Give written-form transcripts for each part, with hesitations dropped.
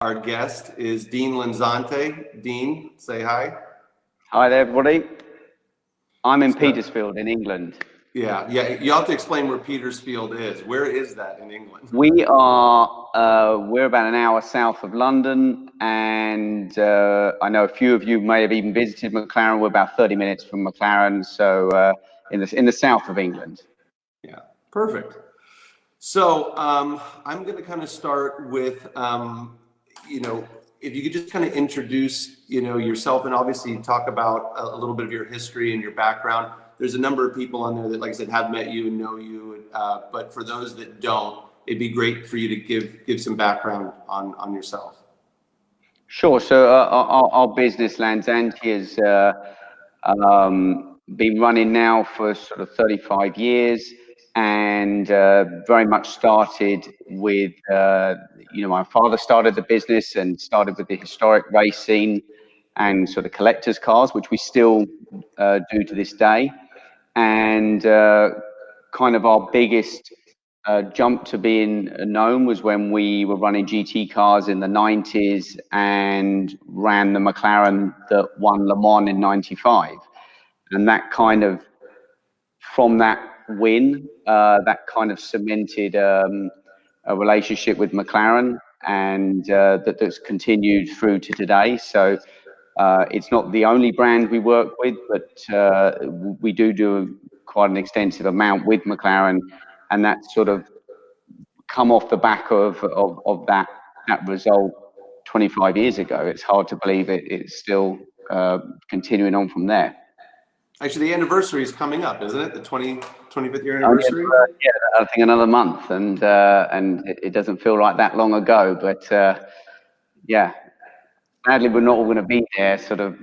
Our guest is Dean Lanzante. Dean, say hi. Hi there, everybody. I'm in Petersfield in England. Yeah. You have to explain where Petersfield is. Where is that in England? We are, we're about an hour south of London, and I know a few of you may have even visited McLaren. We're about 30 minutes from McLaren, so in the south of England. Yeah, perfect. So I'm going to kind of start with, if you could just kind of introduce, yourself, and obviously talk about a little bit of your history and your background. There's a number of people on there that, like I said, have met you and know you. But for those that don't, it'd be great for you to give some background on yourself. Sure. So our business, Lanzante, has been running now for sort of 35 years. And very much started with, my father started the business and started with the historic racing and sort of collectors cars, which we still do to this day. And kind of our biggest jump to being known was when we were running GT cars in the 90s and ran the McLaren that won Le Mans in 95. And that kind of, from that win, that kind of cemented a relationship with McLaren, and that's continued through to today. So it's not the only brand we work with, but we do quite an extensive amount with McLaren, and that's sort of come off the back of that result 25 years ago. It's hard to believe it's still continuing on from there. Actually, the anniversary is coming up, isn't it? The 25th year anniversary? Yeah, I think another month, and it doesn't feel like that long ago, but yeah, sadly we're not all going to be there. Sort of,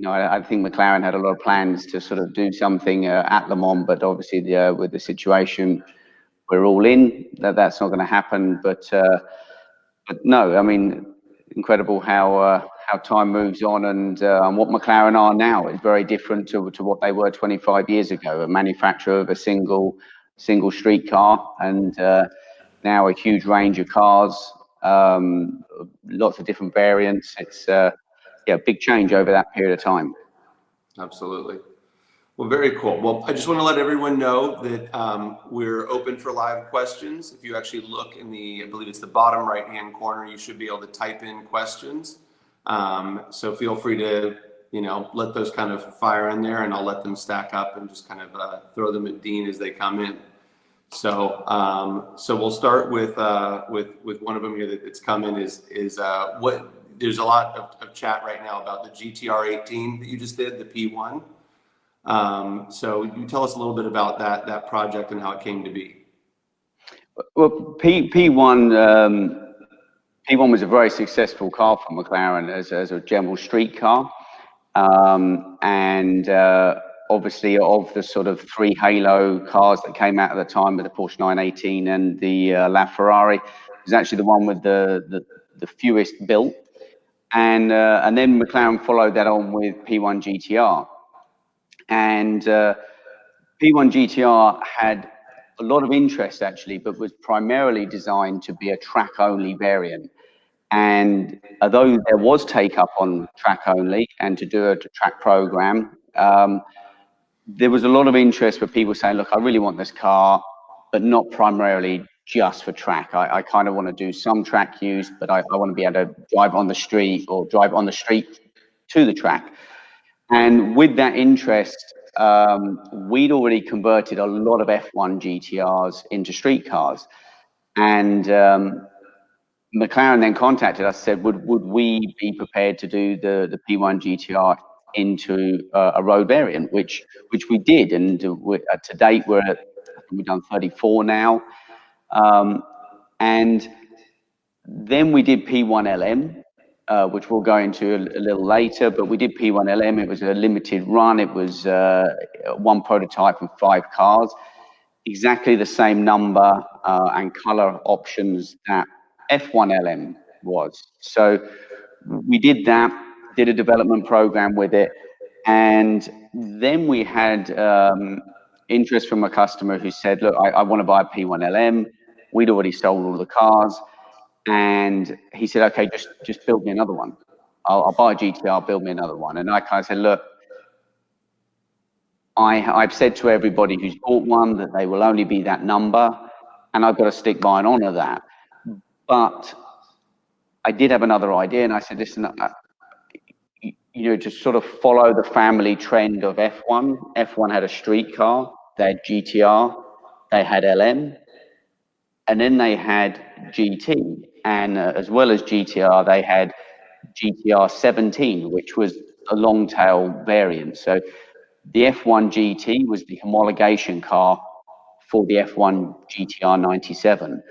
I think McLaren had a lot of plans to sort of do something at Le Mans, but obviously with the situation we're all in, that's not going to happen. But no, I mean, incredible how time moves on, and what McLaren are now is very different to what they were 25 years ago. A manufacturer of a single street car, and now a huge range of cars, lots of different variants. It's a big change over that period of time. Absolutely. Well, very cool. Well, I just want to let everyone know that we're open for live questions. If you actually look in I believe it's the bottom right-hand corner, you should be able to type in questions. So feel free to, let those kind of fire in there, and I'll let them stack up and just kind of throw them at Dean as they come in. So we'll start with one of them here that's come in is what, there's a lot of chat right now about the GTR 18 that you just did, the P1. So you tell us a little bit about that project and how it came to be. Well, P1 was a very successful car for McLaren as a general street car, and obviously of the sort of three halo cars that came out at the time, with the Porsche 918 and the LaFerrari, it was actually the one with the fewest built, and then McLaren followed that on with P1 GTR. And P1 GTR had a lot of interest actually, but was primarily designed to be a track-only variant. And although there was take-up on track-only and to do a track program, there was a lot of interest for people saying, look, I really want this car, but not primarily just for track. I kind of want to do some track use, but I want to be able to drive on the street or drive on the street to the track. And with that interest, we'd already converted a lot of F1 GTRs into street cars. And McLaren then contacted us, said, would we be prepared to do the P1 GTR into a road variant, which we did. And to date, we've done 34 now. And then we did P1 LM. Which we'll go into a little later, but we did P1 LM. It was a limited run. It was one prototype and 5 cars, exactly the same number and color options that F1 LM was. So we did that, did a development program with it, and then we had interest from a customer who said, look, I want to buy a P1 LM. We'd already sold all the cars. And he said, okay, just build me another one. I'll buy a GTR, build me another one. And I kind of said, look, I've said to everybody who's bought one that they will only be that number, and I've got to stick by and honor that. But I did have another idea, and I said, listen, to sort of follow the family trend of F1. F1 had a street car, they had GTR, they had LM, and then they had GT. And as well as GTR, they had GTR 17, which was a long tail variant. So the F1 GT was the homologation car for the F1 GTR 97.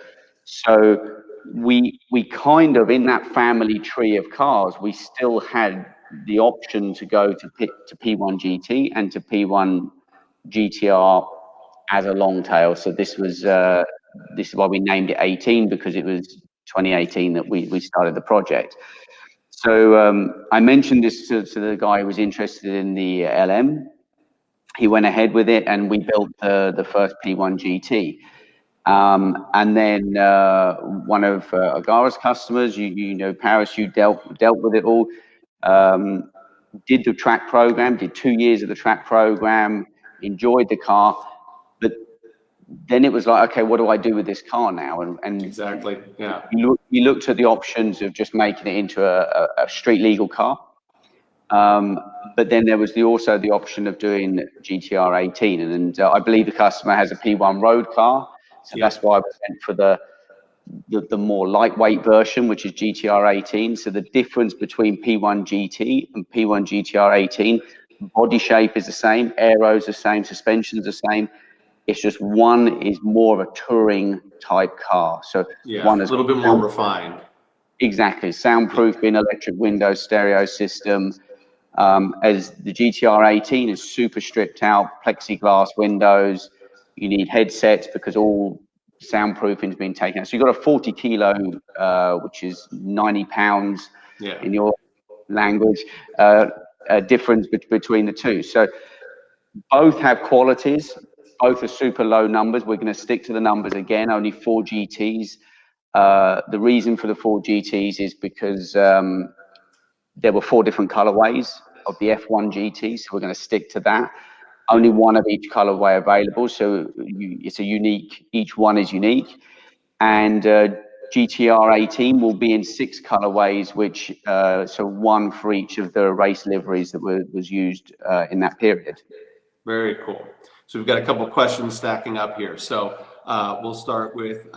So we kind of, in that family tree of cars, we still had the option to go to P1 GT and to P1 GTR as a long tail. So this is why we named it 18, because it was 2018 that we started the project. So I mentioned this to the guy who was interested in the LM. He went ahead with it, and we built the first P1 GT. And then one of Agara's customers, you know, Parris, you dealt with it all, did the track program, did 2 years of the track program, enjoyed the car, but then it was like, okay, what do I do with this car now? And exactly, yeah. You looked at the options of just making it into a street legal car. But then there was also the option of doing GTR 18, and I believe the customer has a P1 road car, so that's why we went for the more lightweight version, which is GTR 18. So the difference between P1 GT and P1 GTR 18, body shape is the same, aero's the same, suspension's the same. It's just one is more of a touring type car. So one is a little bit more refined. Exactly, soundproofing, electric windows, stereo system. As the GTR 18 is super stripped out, plexiglass windows. You need headsets because all soundproofing has been taken out. So you've got a 40 kilo, which is 90 pounds in your language, difference between the two. So both have qualities. Both are super low numbers. We're going to stick to the numbers again, only 4 GTs. The reason for the 4 GTs is because there were 4 different colorways of the F1 GT, so we're going to stick to that. Only one of each colorway available, so it's a unique, each one is unique. And GTR 18 will be in 6 colorways, which so one for each of the race liveries that was used in that period. Very cool. So we've got a couple of questions stacking up here. So we'll start with,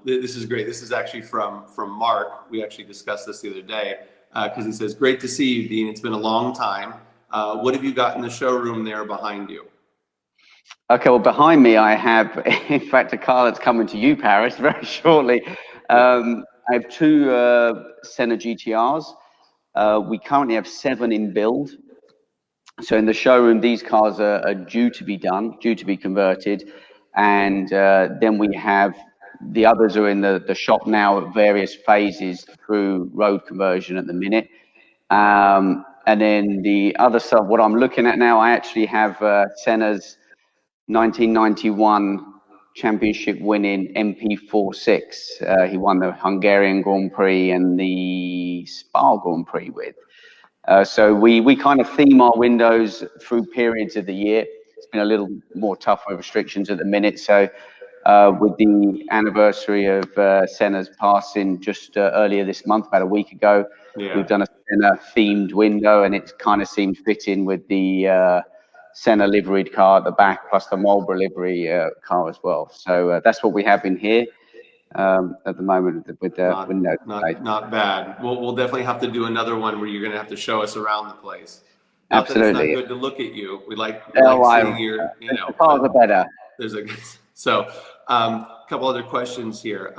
this is great. This is actually from Mark. We actually discussed this the other day because he says, great to see you, Dean. It's been a long time. What have you got in the showroom there behind you? Okay, well, behind me I have, in fact, a car that's coming to you, Parris, very shortly. I have 2 Senna GTRs. We currently have 7 in build. So in the showroom, these cars are due to be done, due to be converted. And then we have the others are in the shop now at various phases through road conversion at the minute. And then the other stuff, what I'm looking at now, I actually have Senna's 1991 championship winning MP46. He won the Hungarian Grand Prix and the Spa Grand Prix with. So we kind of theme our windows through periods of the year. It's been a little more tough with restrictions at the minute. So with the anniversary of Senna's passing just earlier this month, about a week ago, we've done a Senna themed window, and it kind of seemed fitting with the Senna liveried car at the back, plus the Marlboro livery car as well. So that's what we have in here. At the moment with the window. Not bad. We'll definitely have to do another one where you're going to have to show us around the place. Not Absolutely. That it's not good to look at you. We like seeing your, you know. The cars are better. So, couple other questions here.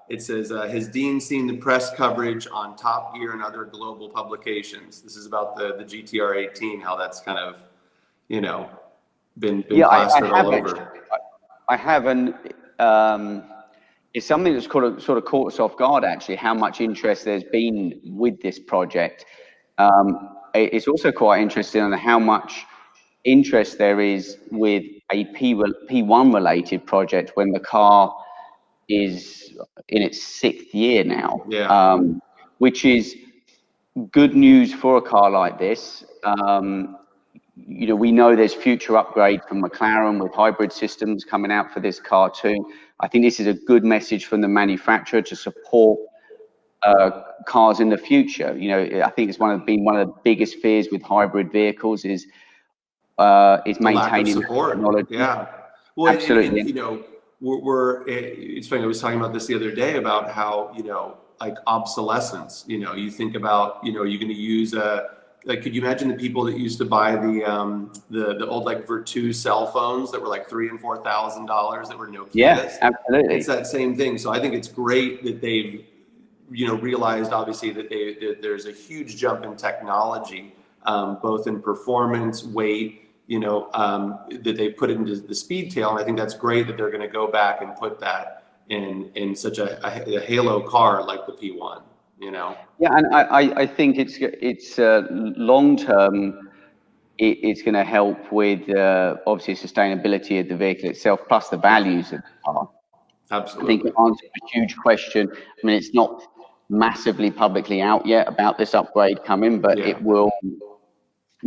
It says, has Dean seen the press coverage on Top Gear and other global publications? This is about the GTR 18, how that's kind of, you know, been plastered all over. I haven't. It's something that's sort of caught us off guard, actually, how much interest there's been with this project. It's also quite interesting on how much interest there is with a P1 related project when the car is in its 6th year now, which is good news for a car like this. You know, we know there's future upgrades from McLaren with hybrid systems coming out for this car too. I think this is a good message from the manufacturer to support cars in the future. You know, I think it's been one of the biggest fears with hybrid vehicles is maintaining technology. Yeah. Well, absolutely. And you know, it's funny. I was talking about this the other day about how, you know, like obsolescence. You know, you think about, you know, you're going to use like, could you imagine the people that used to buy the old like Virtu cell phones that were like $3,000 and $4,000 that were Nokias? Yeah, absolutely. It's that same thing. So I think it's great that they've, you know, realized obviously that there's a huge jump in technology, both in performance, weight, you know, that they put into the speed tail. And I think that's great that they're going to go back and put that in such a halo car like the P1, you know? Yeah, and I think it's long term. It's going to help with obviously sustainability of the vehicle itself, plus the values of the car. Absolutely. I think it answers a huge question. I mean, it's not massively publicly out yet about this upgrade coming, but it will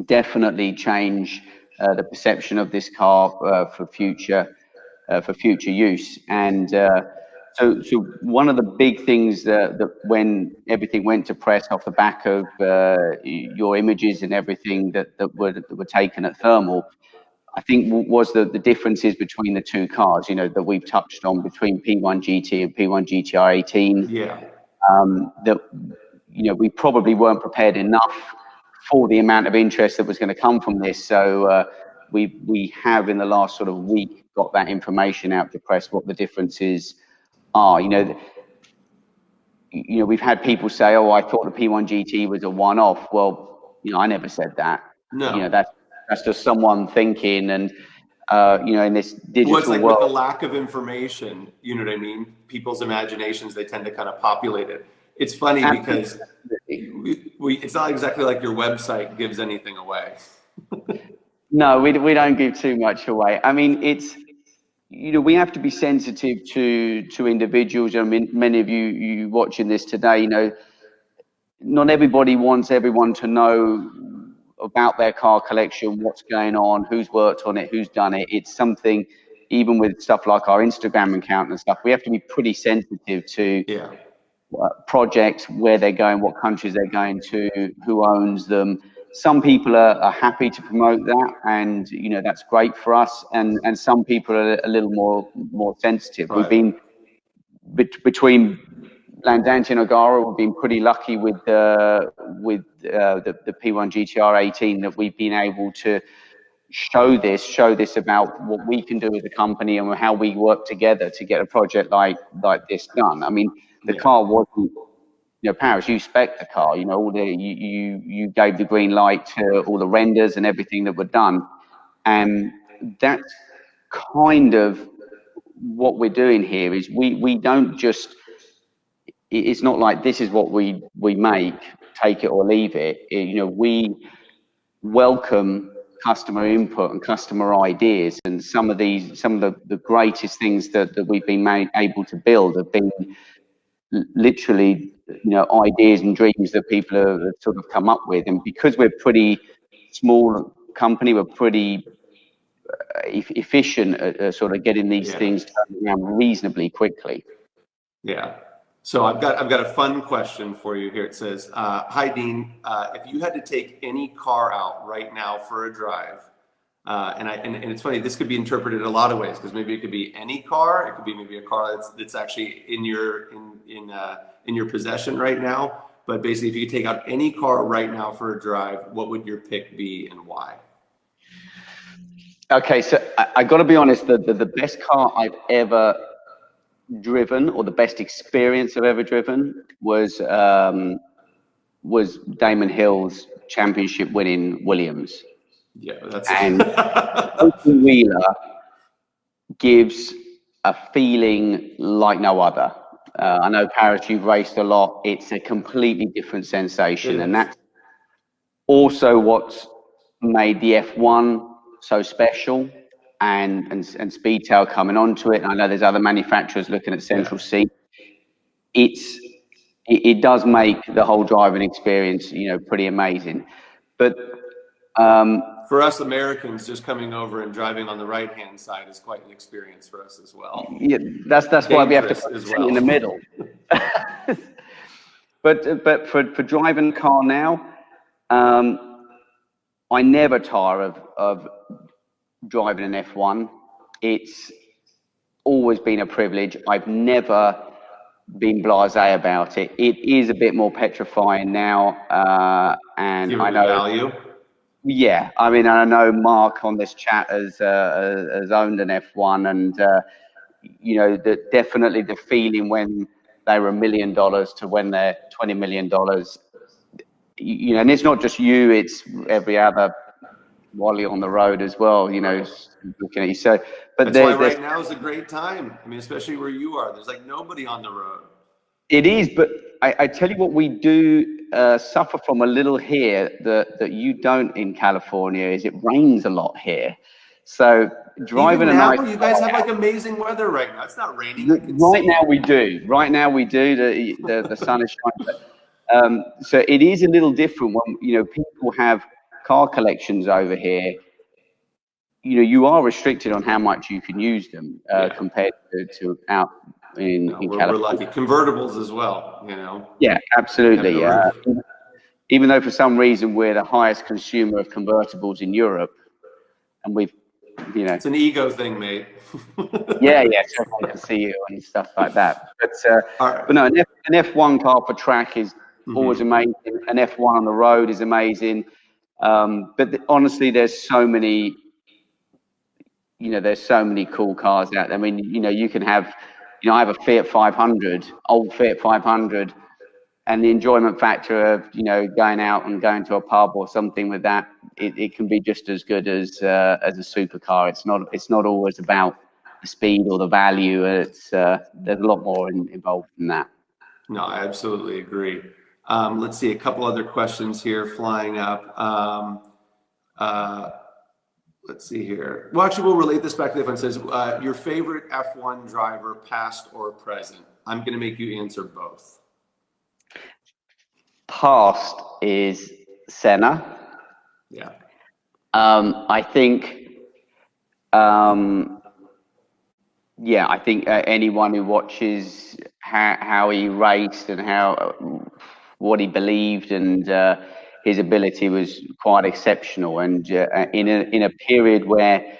definitely change the perception of this car for future use. And so one of the big things that when everything went to press off the back of your images and everything that were taken at Thermal, I think was the differences between the two cars, you know, that we've touched on between P1 GT and P1 GTR 18. Yeah. That, you know, we probably weren't prepared enough for the amount of interest that was going to come from this. So we have in the last sort of week got that information out to press what the differences are. You know, we've had people say, "Oh, I thought the P1 GT was a one-off." Well, you know, I never said that. No. You know, that's just someone thinking, and you know, in this digital it's like world, with the lack of information, you know what I mean? People's imaginations, they tend to kind of populate it. It's funny because it's not exactly like your website gives anything away. No, we don't give too much away. I mean, it's, you know, we have to be sensitive to individuals. I mean, many of you watching this today, you know, not everybody wants everyone to know about their car collection, what's going on, who's worked on it, who's done it. It's something, even with stuff like our Instagram account and stuff, we have to be pretty sensitive to projects, where they're going, what countries they're going to, who owns them. Some people are happy to promote that, and you know, that's great for us. And some people are a little more sensitive. Right. We've been between Lanzante and O'Gara, we've been pretty lucky with the P1 GTR 18 that we've been able to show this about what we can do as a company and how we work together to get a project like this done. I mean, the car wasn't, you know, Parris, you spec'd the car, you know, all you gave the green light to all the renders and everything that were done. And that's kind of what we're doing here. Is we don't just, it's not like this is what we make, take it or leave it. You know, we welcome customer input and customer ideas, and some of the greatest things that we've been able to build have been literally, you know, ideas and dreams that people have sort of come up with. And because we're pretty small company, we're pretty efficient at sort of getting these things turned around reasonably quickly. Yeah. So I've got a fun question for you here. It says, "Hi Dean, if you had to take any car out right now for a drive," and it's funny, this could be interpreted a lot of ways, because maybe it could be any car, it could be maybe a car that's actually in your possession right now. But basically, if you could take out any car right now for a drive, what would your pick be and why? Okay, so I got to be honest, the best car I've ever driven, or the best experience I've ever driven, was Damon Hill's championship winning Williams. Yeah, that's and open wheeler gives a feeling like no other. I know, Parris, you've raced a lot. It's a completely different sensation, and that's also what's made the F1 so special, and Speedtail coming onto it. And I know there's other manufacturers looking at central seat. It does make the whole driving experience, you know, pretty amazing. But for us Americans, just coming over and driving on the right-hand side is quite an experience for us as well. Yeah, that's why we have to put the seat in the middle. But for driving the car now, I never tire of driving an F1. It's always been a privilege. I've never been blasé about it. It is a bit more petrifying now, and Give I it know value. Yeah, I mean, I know Mark on this chat has owned an F1, and you know, definitely the feeling when they were $1 million to when they're $20 million. You know, and it's not just you; it's every other Wally on the road as well. You know, looking at you. So, but that's why right now is a great time. I mean, especially where you are. There's like nobody on the road. It is, but I tell you what, we do suffer from a little here that you don't in California. Is it rains a lot here? So driving even now, a nice you guys have like amazing weather right now. It's not raining. Right now we do. Right now we do. The sun is shining. So it is a little different when, you know, people have car collections over here. You know, you are restricted on how much you can use them compared to out in California. We're lucky. Convertibles as well, you know. Yeah, absolutely. Even though for some reason we're the highest consumer of convertibles in Europe, and we've, you know, it's an ego thing, mate. yeah, so I can see you and stuff like that. But no, an F1 car for track is always amazing. An F1 on the road is amazing. But honestly, there's so many, you know, there's so many cool cars out there. I mean, you know, you can have, you know, I have a Fiat 500, old Fiat 500, and the enjoyment factor of, you know, going out and going to a pub or something with that, it can be just as good as a supercar. It's not always about the speed or the value. It's there's a lot more involved in that. No, I absolutely agree. Let's see a couple other questions here flying up. Let's see here. Well, actually, we'll relate this back to the one. Says your favorite F1 driver, past or present. I'm going to make you answer both. Past is Senna. Yeah. I think. I think anyone who watches how he raced and what he believed and his ability was quite exceptional. And in a period where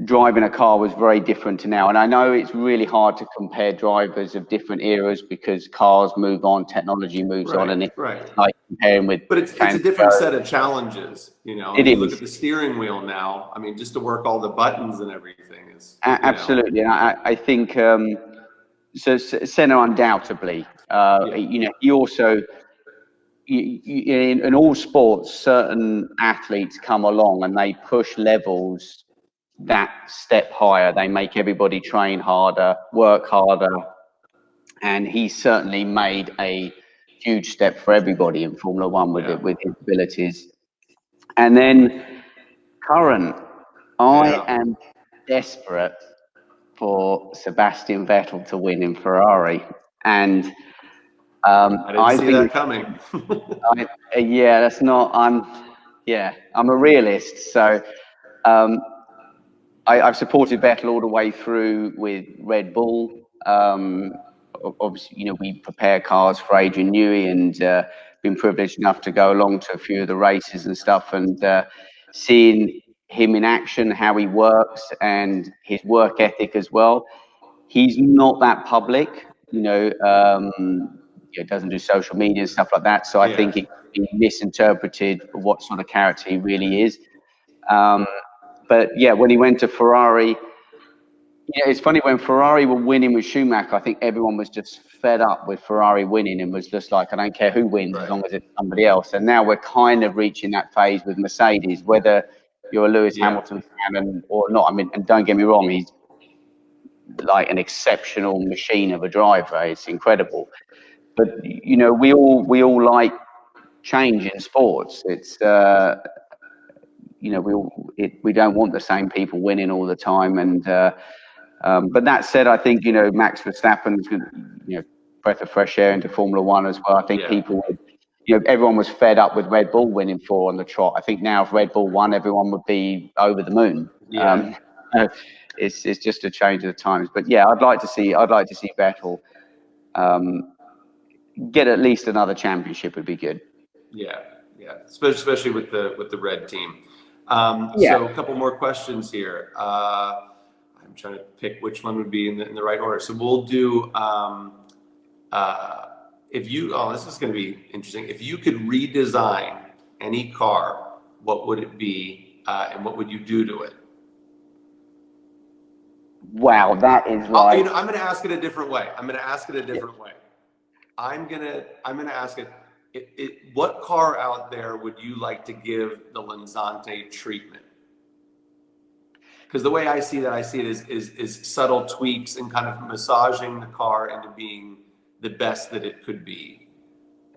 driving a car was very different to now. And I know it's really hard to compare drivers of different eras because cars move on, technology moves on, and it's like comparing with. But it's a different set of challenges, you know. It you is. Look at the steering wheel now. I mean, just to work all the buttons and everything is absolutely. And I think so. Senna undoubtedly. You know, he also. In all sports, certain athletes come along and they push levels that step higher. They make everybody train harder, work harder, and he certainly made a huge step for everybody in Formula One with his abilities. And then current, I am desperate for Sebastian Vettel to win in Ferrari, and I didn't see that coming. I'm a realist, so I've supported Vettel all the way through with Red Bull. Obviously, you know, we prepare cars for Adrian Newey, and been privileged enough to go along to a few of the races and stuff, and seeing him in action, how he works, and his work ethic as well. He's not that public, you know. Doesn't do social media and stuff like that. So I think it can be misinterpreted what sort of character he really is. But yeah, when he went to Ferrari, it's funny, when Ferrari were winning with Schumacher, I think everyone was just fed up with Ferrari winning and was just like, I don't care who wins as long as it's somebody else. And now we're kind of reaching that phase with Mercedes, whether you're a Lewis Hamilton fan or not. I mean, and don't get me wrong, he's like an exceptional machine of a driver. It's incredible. But, you know, we all like change in sports. It's, we don't want the same people winning all the time. And but that said, I think Max Verstappen's breath of fresh air into Formula One as well. I think people would, everyone was fed up with Red Bull winning 4 on the trot. I think now if Red Bull won, everyone would be over the moon. Yeah. It's just a change of the times. But yeah, I'd like to see Vettel get at least another championship would be good. Yeah, especially with the red team. Yeah. So a couple more questions here. I'm trying to pick which one would be in the right order. So we'll do this is going to be interesting. If you could redesign any car, what would it be, and what would you do to it? Wow, that is like. I'm going to ask it a different way. I'm going to ask it. What car out there would you like to give the Lanzante treatment? Because the way I see it is subtle tweaks and kind of massaging the car into being the best that it could be.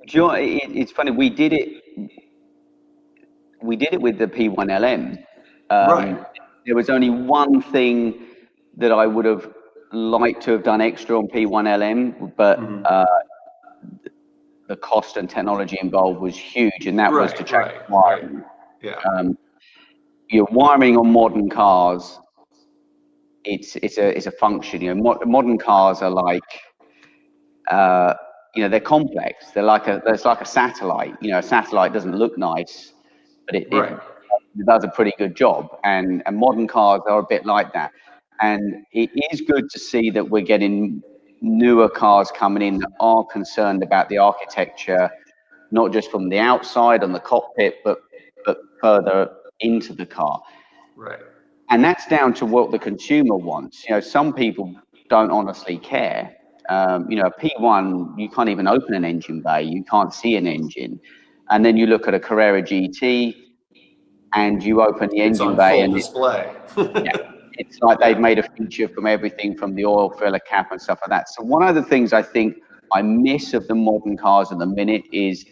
It's funny. We did it with the P1LM. Right. There was only one thing that I would have liked to have done extra on P1LM, but the cost and technology involved was huge, and that was to change wiring. Yeah. Wiring on modern cars, it's a function. Modern cars are like, they're complex. They're like a satellite. A satellite doesn't look nice, but it does a pretty good job. And modern cars are a bit like that. And it is good to see that we're getting newer cars coming in that are concerned about the architecture, not just from the outside on the cockpit, but further into the car. Right. And that's down to what the consumer wants. Some people don't honestly care. A P1, you can't even open an engine bay. You can't see an engine. And then you look at a Carrera GT and you open the engine bay and display. It's like they've made a feature from everything from the oil filler cap and stuff like that. So one of the things I think I miss of the modern cars at the minute is,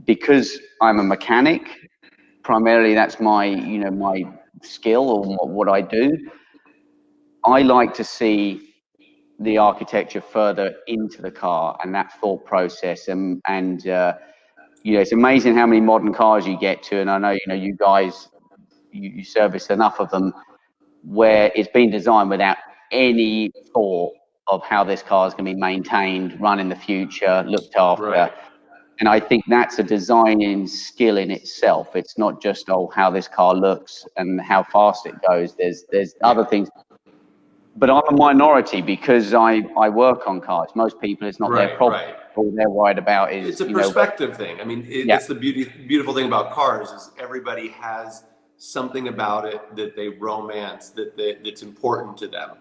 because I'm a mechanic, primarily that's my skill or what I do. I like to see the architecture further into the car and that thought process. And it's amazing how many modern cars you get to. And I know, you guys, you service enough of them, where it's been designed without any thought of how this car is going to be maintained, run in the future, looked after. Right. And I think that's a designing skill in itself. It's not just, how this car looks and how fast it goes. There's other things. But I'm a minority because I work on cars. Most people, it's not their problem. Right. All they're worried about is... It's a perspective thing. I mean, it's the beautiful thing about cars is everybody has something about it that they romance, that's important to them,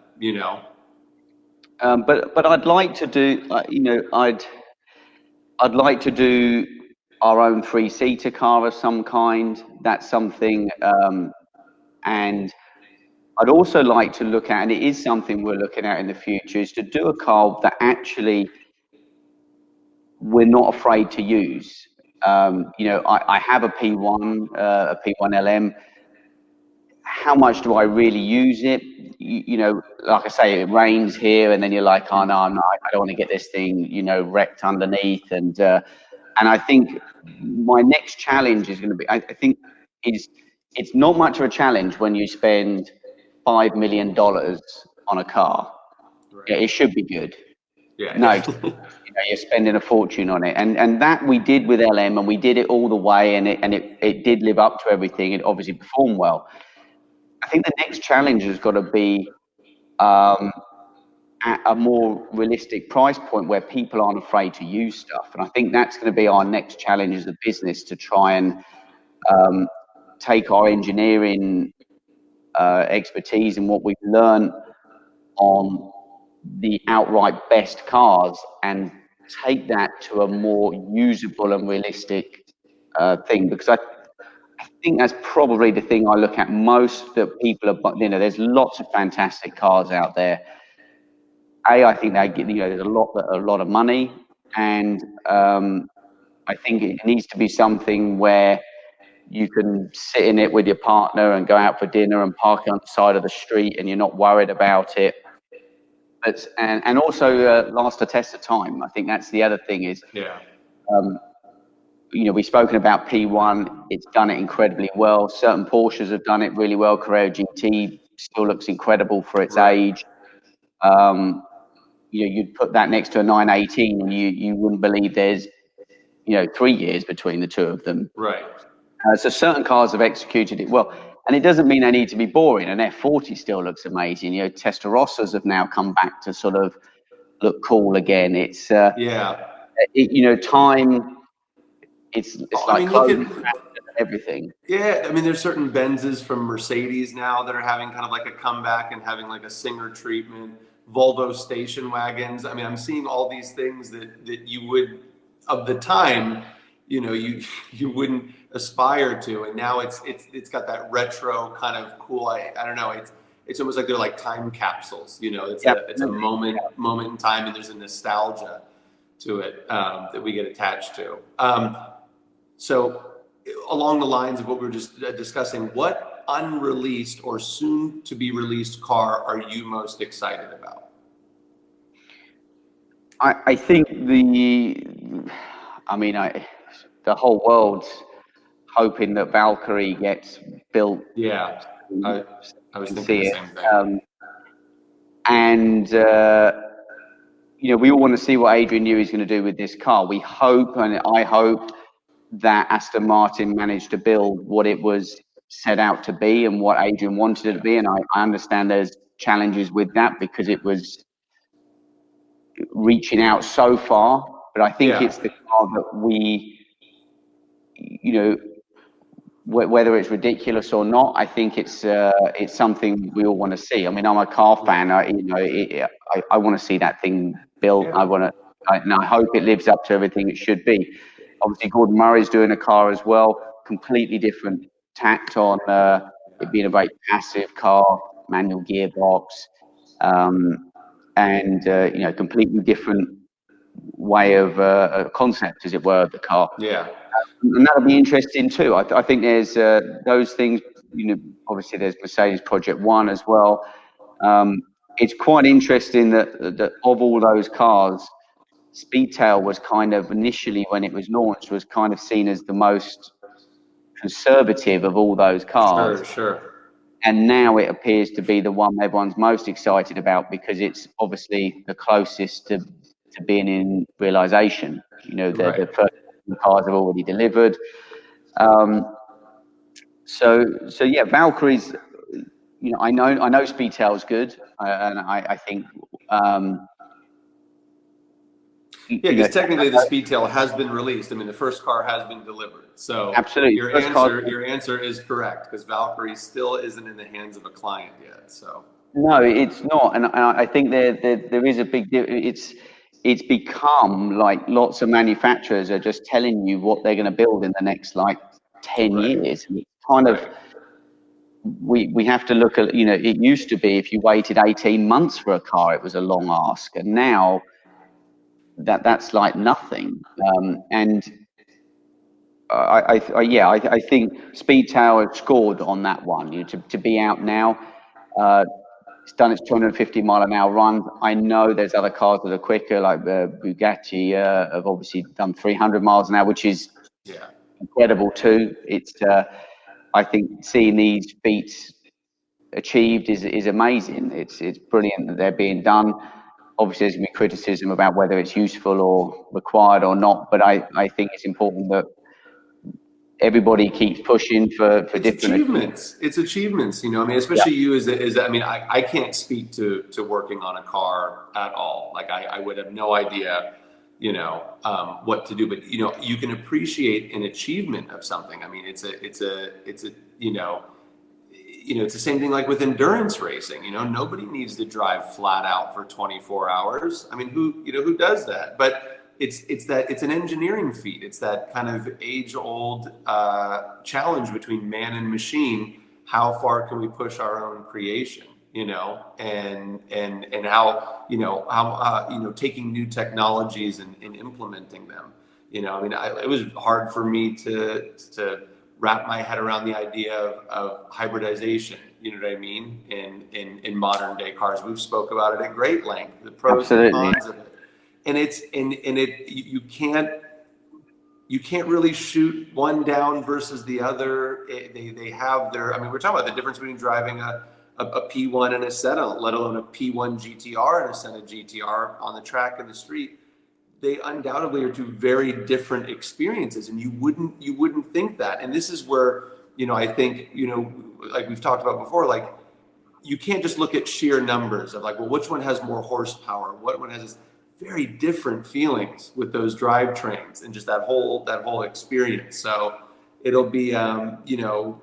But I'd like to do, I'd like to do our own 3-seater car of some kind. That's something, and I'd also like to look at, and it is something we're looking at in the future, is to do a car that actually we're not afraid to use. I have a P1, a P1LM. How much do I really use it? Like I say, it rains here, and then you're like, oh no, I don't want to get this thing, wrecked underneath. And I think my next challenge is going to be, I think, it's not much of a challenge when you spend $5 million on a car. Right. It should be good. Yeah. No, you're spending a fortune on it, and that we did with LM, and we did it all the way, and it did live up to everything. It obviously performed well. I think the next challenge has got to be at a more realistic price point where people aren't afraid to use stuff, and I think that's going to be our next challenge as a business, to try and take our engineering expertise and what we've learned on the outright best cars and take that to a more usable and realistic thing, because I think that's probably the thing I look at most, that people are, there's lots of fantastic cars out there. I think they get, there's a lot of money, and I think it needs to be something where you can sit in it with your partner and go out for dinner and park it on the side of the street, and you're not worried about it. But and also last a test of time. I think that's the other thing is, you know, we've spoken about P1. It's done it incredibly well. Certain Porsches have done it really well. Carrera GT still looks incredible for its age. You know, you'd put that next to a 918, and you wouldn't believe there's, you know, 3 years between the two of them. Right. So certain cars have executed it well, and it doesn't mean they need to be boring. An F40 still looks amazing. You know, Testarossas have now come back to sort of look cool again. It's you know, time. It's like closing everything. Yeah, I mean, there's certain Benzes from Mercedes now that are having kind of like a comeback and having like a Singer treatment. Volvo station wagons. I mean, I'm seeing all these things that you would, of the time, you know, you wouldn't aspire to, and now it's got that retro kind of cool. I don't know. It's almost like they're like time capsules. You know, it's a moment in time, and there's a nostalgia to it that we get attached to. So along the lines of what we were just discussing, what unreleased or soon to be released car are you most excited about? I think the whole world's hoping that Valkyrie gets built. Yeah, I was thinking the same thing. And you know, we all want to see what Adrian Newey is going to do with this car. We hope, and I hope, that Aston Martin managed to build what it was set out to be and what Adrian wanted it to be. And I understand there's challenges with that because it was reaching out so far. But I think it's the car that we, you know, whether it's ridiculous or not, I think it's something we all want to see. I mean, I'm a car fan. I want to see that thing built. And I hope it lives up to everything it should be. Obviously, Gordon Murray's doing a car as well, completely different tact on it being a very passive car, manual gearbox, and you know, completely different way of concept, as it were, of the car. Yeah. And that'll be interesting too. I think there's those things. You know, obviously there's Mercedes Project One as well. It's quite interesting that of all those cars, Speedtail was kind of initially, when it was launched, was kind of seen as the most conservative of all those cars. Sure. And now it appears to be the one everyone's most excited about because it's obviously the closest to being in realization. You know, the first cars have already delivered. So yeah, Valkyrie's. You know, I know Speedtail's good, and I think. Yeah, because technically the Speedtail has been released. I mean, the first car has been delivered. So absolutely, your answer is correct because Valkyrie still isn't in the hands of a client yet. So no, it's not, and I think there is a big difference. It's become like lots of manufacturers are just telling you what they're going to build in the next like 10 years. And it's kind of we have to look at, you know, it used to be if you waited 18 months for a car, it was a long ask, and now that's like nothing. And I think Speedtail has scored on that one. You know, to be out now. It's done its 250 mile an hour run. I know there's other cars that are quicker, like the Bugatti have obviously done 300 miles an hour, which is incredible too. It's I think seeing these feats achieved is amazing. It's brilliant that they're being done. Obviously, there's going to be criticism about whether it's useful or required or not, but I think it's important that everybody keeps pushing for different achievements. It's achievements, you know. I mean, especially you as I mean, I can't speak to working on a car at all. Like I would have no idea, you know, what to do. But you know, you can appreciate an achievement of something. I mean, it's a you know, it's the same thing like with endurance racing. You know, nobody needs to drive flat out for 24 hours. I mean, who does that? But it's an engineering feat. It's that kind of age-old challenge between man and machine. How far can we push our own creation? You know, and how taking new technologies and implementing them. You know, I mean, it was hard for me to wrap my head around the idea of hybridization. You know what I mean? In modern day cars, we've spoke about it at great length, the pros and cons of it. And you can't really shoot one down versus the other. They have their, I mean, we're talking about the difference between driving a P1 and a Senna, let alone a P1 GTR and a Senna GTR on the track and the street. They undoubtedly are two very different experiences, and you wouldn't think that. And this is where, I think, like we've talked about before, like you can't just look at sheer numbers of like, well, which one has more horsepower? What one has this very different feelings with those drivetrains and just that whole experience. So it'll be, it'll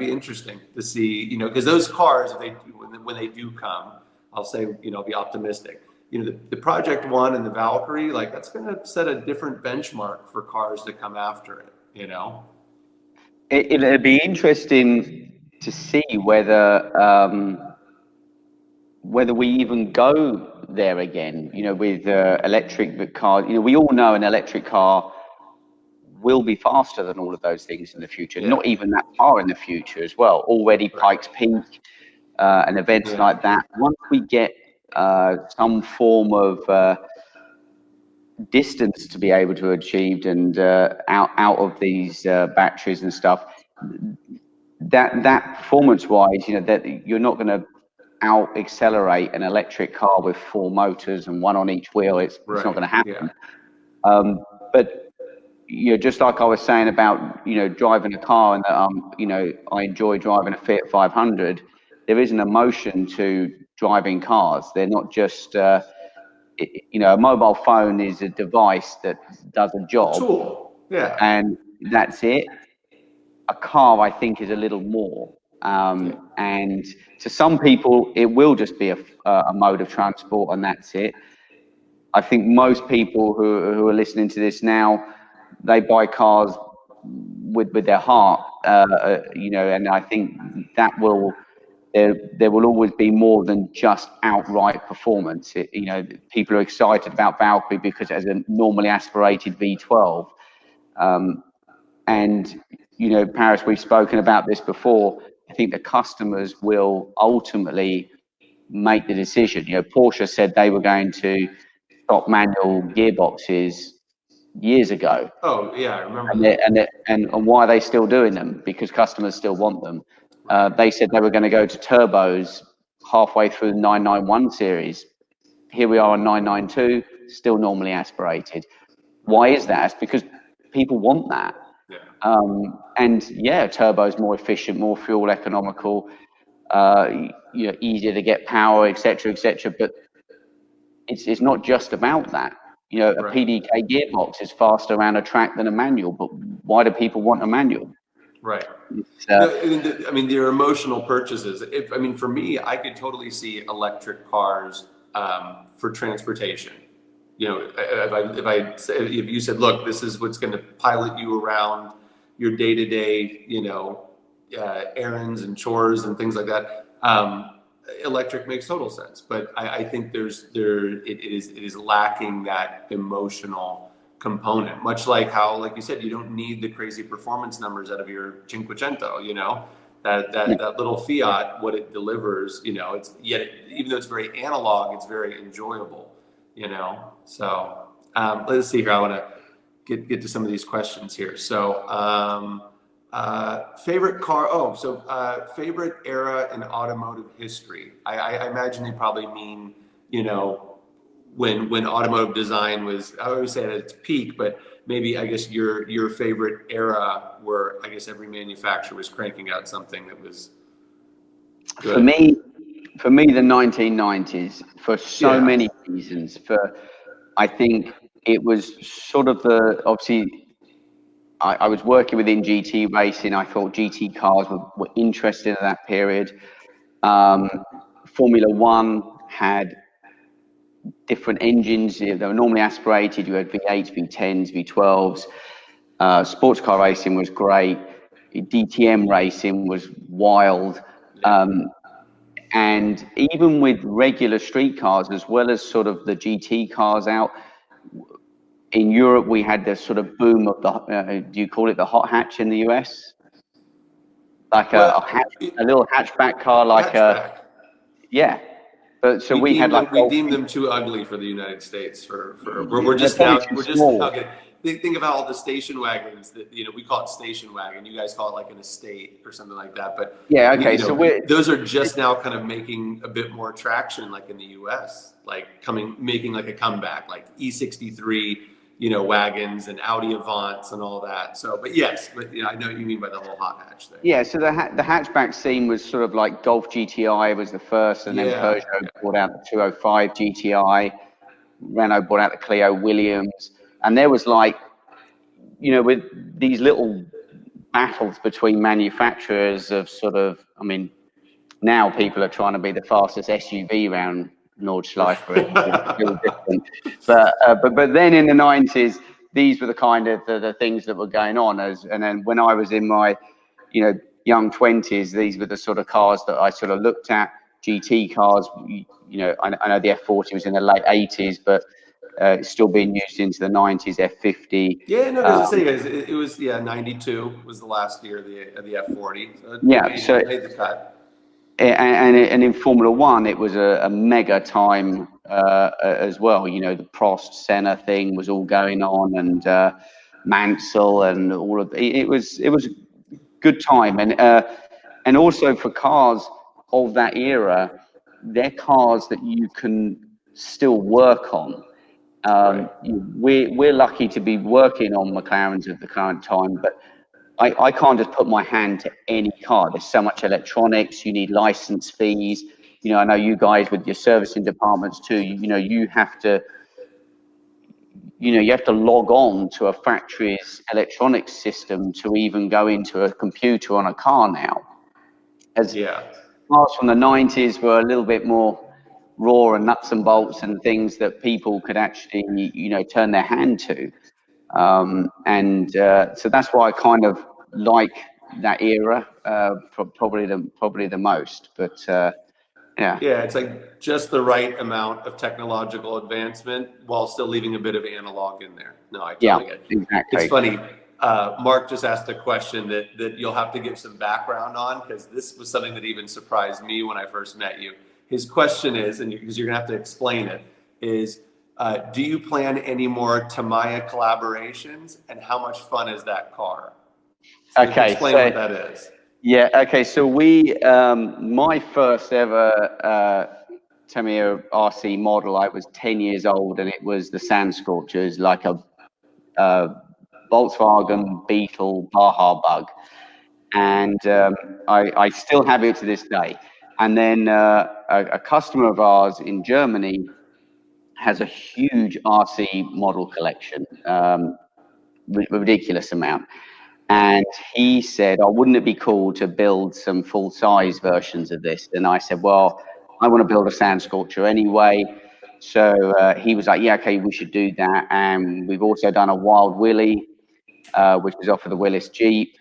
be interesting to see, because those cars, when they do come, I'll say, be optimistic. The Project One and the Valkyrie, like that's going to set a different benchmark for cars to come after it. It'll be interesting to see whether we even go there again. With electric cars. We all know an electric car will be faster than all of those things in the future. Yeah. Not even that far in the future as well. Already Pikes Peak and events like that. Once we get some form of distance to be able to achieve and out of these batteries and stuff, that performance wise, that you're not going to out accelerate an electric car with 4 motors and 1 on each wheel. It's not going to happen. Yeah. But just like I was saying about driving a car, and I enjoy driving a Fiat 500. There is an emotion to driving cars. They're not just a mobile phone is a device that does a job. Tool. Yeah. And that's it. A car, I think, is a little more. And to some people, it will just be a mode of transport, and that's it. I think most people who are listening to this now, they buy cars with their heart, and I think that there will always be more than just outright performance. People are excited about Valkyrie because it has a normally aspirated V12. And, Parris, we've spoken about this before. I think the customers will ultimately make the decision. Porsche said they were going to stop manual gearboxes years ago. Oh, yeah, I remember and why are they still doing them? Because customers still want them. They said they were going to go to turbos halfway through the 991 series. Here we are on 992, still normally aspirated. Why is that? It's because people want that. Yeah. Turbo is more efficient, more fuel economical, easier to get power, etc., But it's not just about that. A PDK gearbox is faster around a track than a manual, but why do people want a manual? Right. They're emotional purchases. For me, I could totally see electric cars for transportation. If you said, look, this is what's going to pilot you around your day-to-day, errands and chores and things like that, electric makes total sense. But I think it is lacking that emotional component, much like how, like you said, you don't need the crazy performance numbers out of your Cinquecento, that little Fiat, what it delivers, it's even though it's very analog, it's very enjoyable, So let's see here. I want to get to some of these questions here. So favorite car. Favorite era in automotive history. I imagine they probably mean, when automotive design was, I always say at its peak, but maybe I guess your favorite era where I guess every manufacturer was cranking out something that was good. For me, the 1990s, for so many reasons. I think it was sort of obviously, I was working within GT racing. I thought GT cars were interesting at that period. Formula One had different engines. They were normally aspirated. You had V8s, V10s, V12s. Sports car racing was great. DTM racing was wild. And even with regular street cars, as well as sort of the GT cars out, in Europe, we had this sort of boom of the, do you call it the hot hatch in the US? Like Well, a little hatchback car, like hatchback. yeah. But so we had like we deemed them too ugly for the United States. We're they're just probably now too we're just small. now getting. Think about all the station wagons that we call it station wagon. You guys call it like an estate or something like that. But Yeah, okay. So those are just now kind of making a bit more traction, like in the U.S., like making like a comeback, like E63, wagons and Audi Avants and all that. So, but yes, but I know what you mean by the whole hot hatch thing. Yeah, so the hatchback scene was sort of like Golf GTI was the first, and then Peugeot brought out the 205 GTI, Renault brought out the Clio Williams, and there was like, with these little battles between manufacturers of sort of, I mean, now people are trying to be the fastest SUV around Nordschleife, it's still different. But then in the 90s, these were the kind of the things that were going on. And then when I was in my, young 20s, these were the sort of cars that I sort of looked at. GT cars, I know the F40 was in the late 80s, but it's still being used into the 90s, F50. Yeah, no, because it was 92 was the last year of the F40. So it made the cut. And in Formula One, it was a mega time as well. The Prost Senna thing was all going on, and Mansell and all of it was a good time, and also for cars of that era, they're cars that you can still work on. Right. We're lucky to be working on McLarens at the current time, but I can't just put my hand to any car. There's so much electronics. You need license fees. I know you guys with your servicing departments too. You have to. You have to log on to a factory's electronics system to even go into a computer on a car now. As cars from the 90s were a little bit more raw and nuts and bolts and things that people could actually, turn their hand to. So that's why I kind of like that era, probably the most. But yeah, it's like just the right amount of technological advancement while still leaving a bit of analog in there. No, I totally get it. Exactly. It's funny. Mark just asked a question that you'll have to give some background on, because this was something that even surprised me when I first met you. His question is, and because you're gonna have to explain it, is do you plan any more Tamiya collaborations, and how much fun is that car? So explain what that is. Yeah, okay, so my first ever Tamiya RC model, I was 10 years old, and it was the Sand Scorchers, like a Volkswagen Beetle Baja Bug. And I still have it to this day. And then a customer of ours in Germany has a huge RC model collection, ridiculous amount. And he said, "Oh, wouldn't it be cool to build some full-size versions of this?" And I said, "Well, I want to build a Sand Scorcher anyway." So he was like, "Yeah, okay, we should do that." And we've also done a Wild Willie, which is off of the Willis Jeep.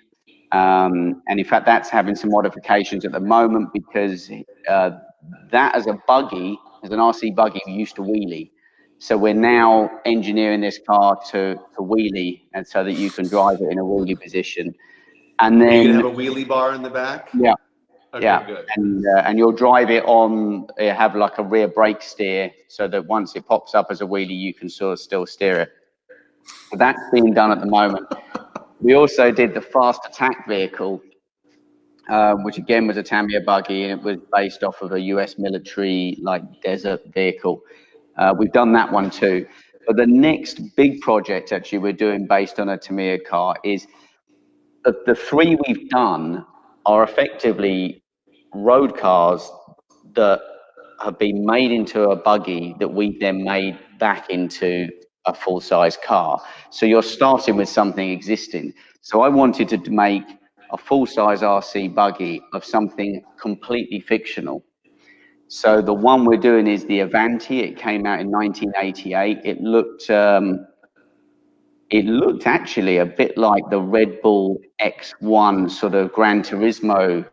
And in fact, that's having some modifications at the moment, because that as a buggy, as an RC buggy, we used to wheelie. So we're now engineering this car to wheelie, and so that you can drive it in a wheelie position. And then are you gonna have a wheelie bar in the back? Yeah. Okay, yeah. Good. And you'll drive it on, have like a rear brake steer, so that once it pops up as a wheelie, you can sort of still steer it. So that's being done at the moment. We also did the Fast Attack vehicle, which again was a Tamiya buggy, and it was based off of a US military like desert vehicle. We've done that one too. But the next big project actually we're doing based on a Tamiya car is the three we've done are effectively road cars that have been made into a buggy that we then made back into a full-size car. So you're starting with something existing. So I wanted to make a full-size RC buggy of something completely fictional. So the one we're doing is the Avanti. It came out in 1988. It looked actually a bit like the Red Bull X1 sort of Gran Turismo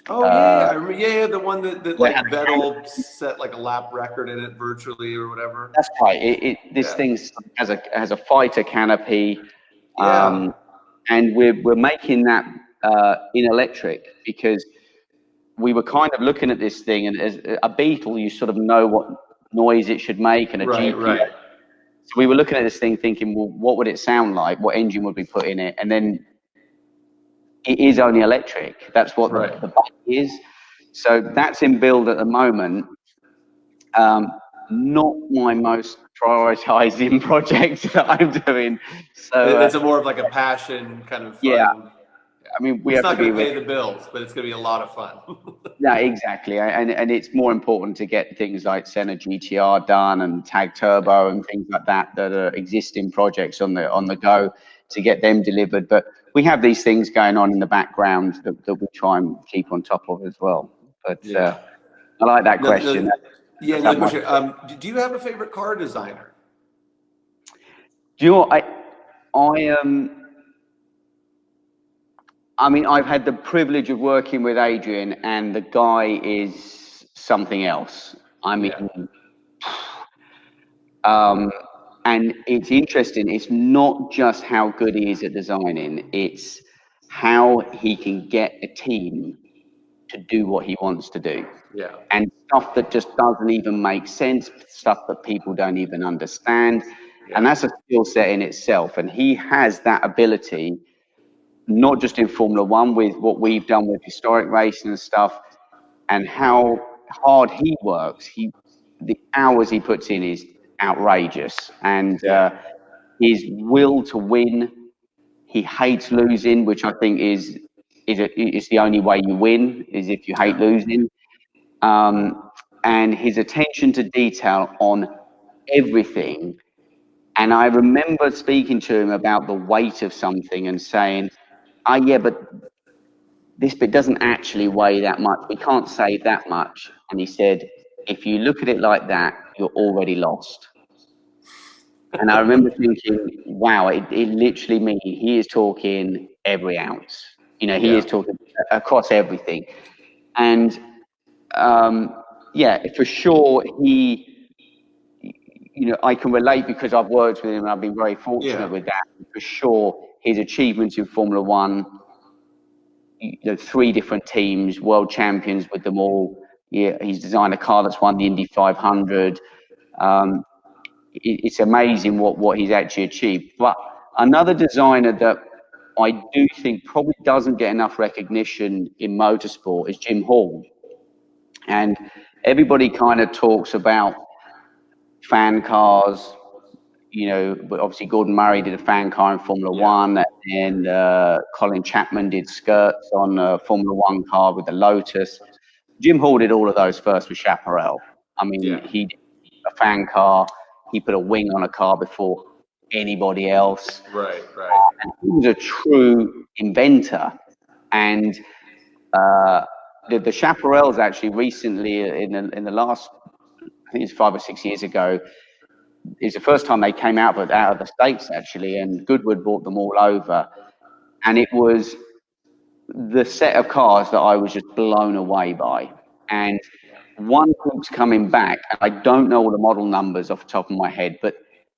Oh yeah, I remember, yeah, the one that Where like Vettel set like a lap record in it virtually or whatever. That's right. This Yeah, thing has a fighter canopy, yeah, and we're making that in electric because we were kind of looking at this thing, and as a Beetle, you sort of know what noise it should make, and a right, GTO. right, So we were looking at this thing, thinking, well, what would it sound like? What engine would we put in it? And then it is only electric. That's what right. the bike is. So that's in build at the moment. Not my most prioritizing project that I'm doing. So It's a more of like a passion kind of yeah, fun. Yeah. I mean, we It's have not to be going to pay the bills, but it's going to be a lot of fun. yeah, exactly. And it's more important to get things like Senna GTR done and Tag Turbo and things like that are existing projects on the go to get them delivered. But we have these things going on in the background that we try and keep on top of as well. But Yeah. I like that No, question. no, yeah, That's another up my. question. Do you have a favorite car designer? Do you know what I mean, I've had the privilege of working with Adrian, and the guy is something else. I mean, Yeah. and it's interesting. It's not just how good he is at designing; it's how he can get a team to do what he wants to do, Yeah. and stuff that just doesn't even make sense, stuff that people don't even understand, and Yeah. that's a skill set in itself. And he has that ability, not just in Formula One, with what we've done with historic racing and stuff, and how hard he works. The hours he puts in is outrageous, and Yeah. his will to win. He hates losing, which I think is the only way you win, is if you hate Yeah. losing. And his attention to detail on everything. And I remember speaking to him about the weight of something and saying, "Oh yeah, but this bit doesn't actually weigh that much. We can't save that much." And he said, "If you look at it like that, you're already lost." And I remember thinking, wow, it literally means he is talking every ounce. You know, he Yeah. is talking across everything. And yeah, for sure, I can relate because I've worked with him and I've been very Yeah. fortunate with that. For sure, his achievements in Formula One, 3 different teams, world champions with them all. Yeah, he's designed a car that's won the Indy 500. It's amazing what he's actually achieved. But another designer that I do think probably doesn't get enough recognition in motorsport is Jim Hall. And everybody kind of talks about fan cars, but obviously Gordon Murray did a fan car in Formula Yeah. One, and Colin Chapman did skirts on a Formula One car with the Lotus. Jim Hall did all of those first with Chaparral. I mean, Yeah. he did a fan car. He put a wing on a car before anybody else. Right. Right. And he was a true inventor. And the Chaparrals actually recently, in the last, I think it's 5 or 6 years ago, is the first time they came out of the States actually, and Goodwood brought them all over. And it was the set of cars that I was just blown away by. And one keeps coming back, and I don't know all the model numbers off the top of my head, but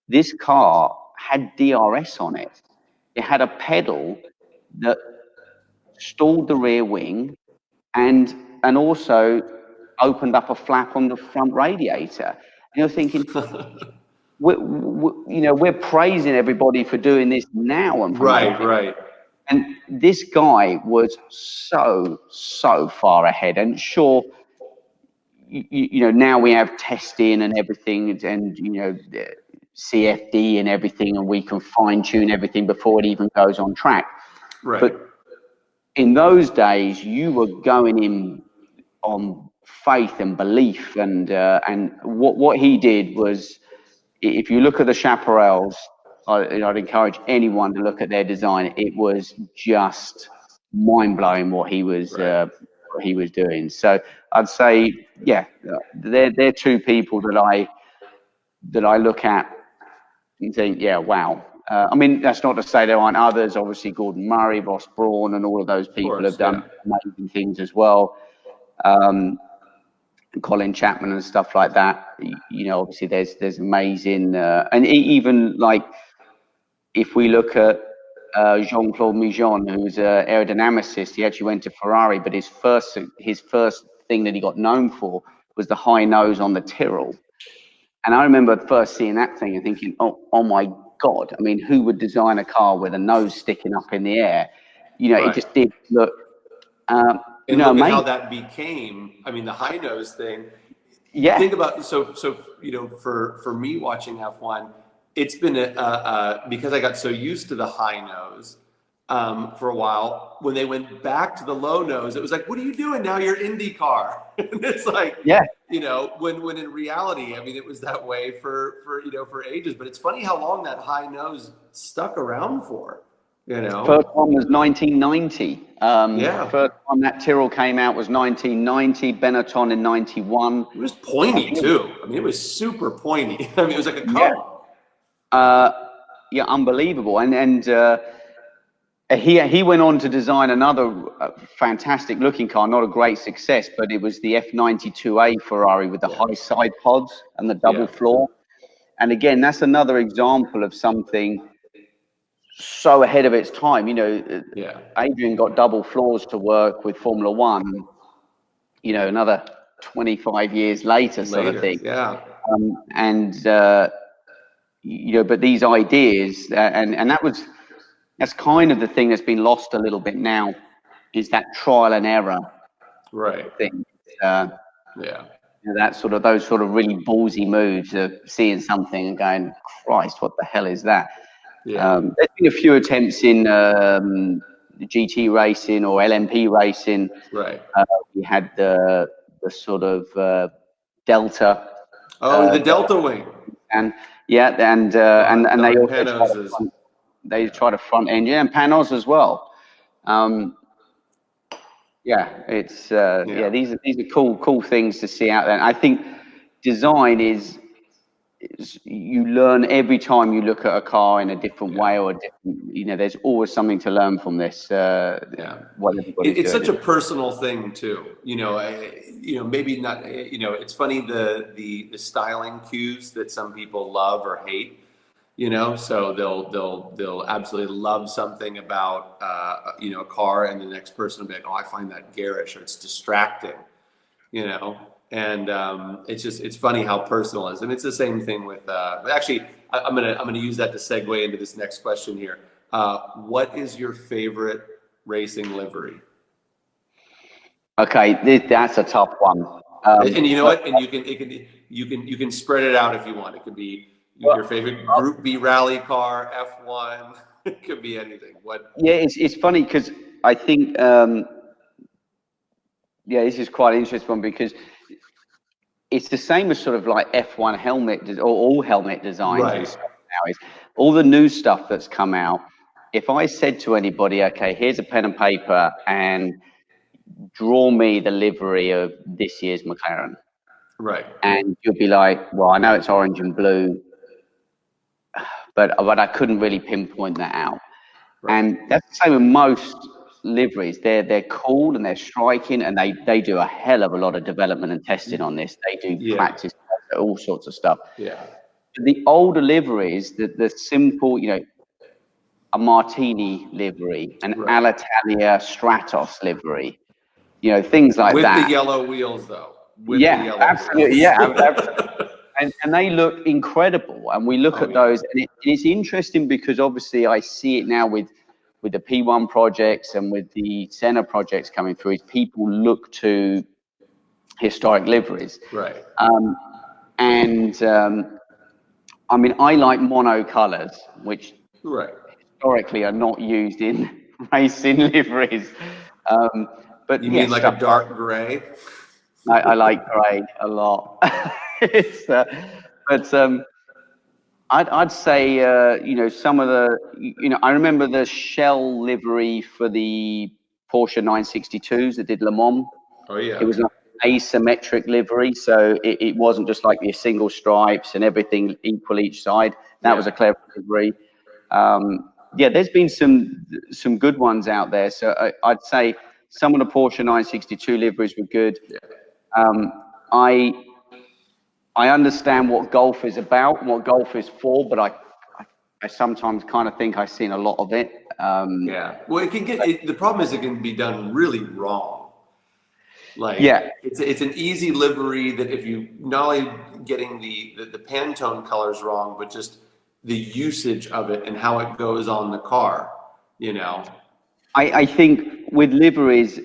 this car had DRS on it. It had a pedal that stalled the rear wing and also opened up a flap on the front radiator. And you're thinking, we're praising everybody for doing this now and Right. promoting. Right. And this guy was so far ahead. And sure, now we have testing and everything, and CFD and everything, and we can fine tune everything before it even goes on track. Right. But in those days, you were going in on faith and belief, and what he did was, if you look at the Chaparrals, I'd encourage anyone to look at their design. It was just mind blowing what he was doing. So I'd say, yeah, they're 2 people that I look at and think, yeah, wow, I mean, that's not to say there aren't others. Obviously, Gordon Murray, Ross Brawn, and all of those people have done amazing things as well. Colin Chapman and stuff like that. You know, obviously there's amazing, and even like if we look at Jean-Claude Mijon, who's an aerodynamicist, he actually went to Ferrari, but his first thing that he got known for was the high nose on the Tyrrell. And I remember first seeing that thing and thinking, oh my God, I mean, who would design a car with a nose sticking up in the air? You know, it just did look, and look at how that became, I mean, the high nose thing. Yeah. Think about, so you know, for me watching F1, it's been because I got so used to the high nose for a while. When they went back to the low nose, it was like, what are you doing now? You're IndyCar. And it's like, you know, when in reality, I mean, it was that way for you know, for ages. But it's funny how long that high nose stuck around for. You know, first one was 1990. First time that Tyrrell came out was 1990. Benetton in 91. It was pointy too. I mean, it was super pointy. I mean, it was like a comb. Yeah, unbelievable. And he went on to design another fantastic looking car. Not a great success, but it was the F92A Ferrari with the high side pods and the double floor. And again, that's another example of something so ahead of its time. You know, Adrian got double floors to work with Formula One, you know, another 25 years later sort of thing. You know, but these ideas, and that's kind of the thing that's been lost a little bit now, is that trial and error thing. You know, those sort of really ballsy moves of seeing something and going, Christ, what the hell is that? There's been a few attempts in GT racing or LMP racing. We had the sort of Delta. The Delta wing. And they also try to front end, and Panos as well. It's these are cool things to see out there. And I think design is you learn every time you look at a car in a different way or a different, you know, there's always something to learn from this. It's such a personal thing too. You know, maybe not. You know, it's funny the styling cues that some people love or hate. You know, so they'll absolutely love something about you know, a car, and the next person will be like, oh, I find that garish or it's distracting. You know. And it's funny how personal it is. I mean, it's the same thing with. But actually, I'm gonna use that to segue into this next question here. What is your favorite racing livery? Okay, that's a tough one. And you know what? And you can spread it out if you want. It could be your favorite Group B rally car, F1. It could be anything. What? Yeah, it's funny because I think this is quite an interesting one because it's the same as sort of like F1 helmet or all helmet designs and stuff now. Is all the new stuff that's come out. If I said to anybody, okay, here's a pen and paper and draw me the livery of this year's McLaren. And you'd be like, well, I know it's orange and blue, but I couldn't really pinpoint that out. And that's the same with most liveries. They're cool and they're striking, and they do a hell of a lot of development and testing on this. They do practice, all sorts of stuff. The older liveries, the simple, you know, a Martini livery, an Alitalia Stratos livery, you know, things like that. With the yellow wheels, though. Absolutely. And they look incredible. And we look at those, and it's interesting because obviously I see it now with the P1 projects and with the Senna projects coming through, is people look to historic liveries. I mean, I like mono colors, which historically are not used in racing liveries. But you mean like a dark gray? I like grey a lot. I'd say, you know, some of the, you know, I remember the Shell livery for the Porsche 962s that did Le Mans. It was an asymmetric livery, so it wasn't just like your single stripes and everything equal each side. That was a clever livery. Yeah, there's been some good ones out there. So I'd say some of the Porsche 962 liveries were good. I understand what golf is about, and what golf is for, but I sometimes kind of think I've seen a lot of it. Yeah. Well, it can get. The problem is it can be done really wrong. Like, Yeah, it's an easy livery that if you not only getting the Pantone colors wrong, but just the usage of it and how it goes on the car. You know. I think with liveries,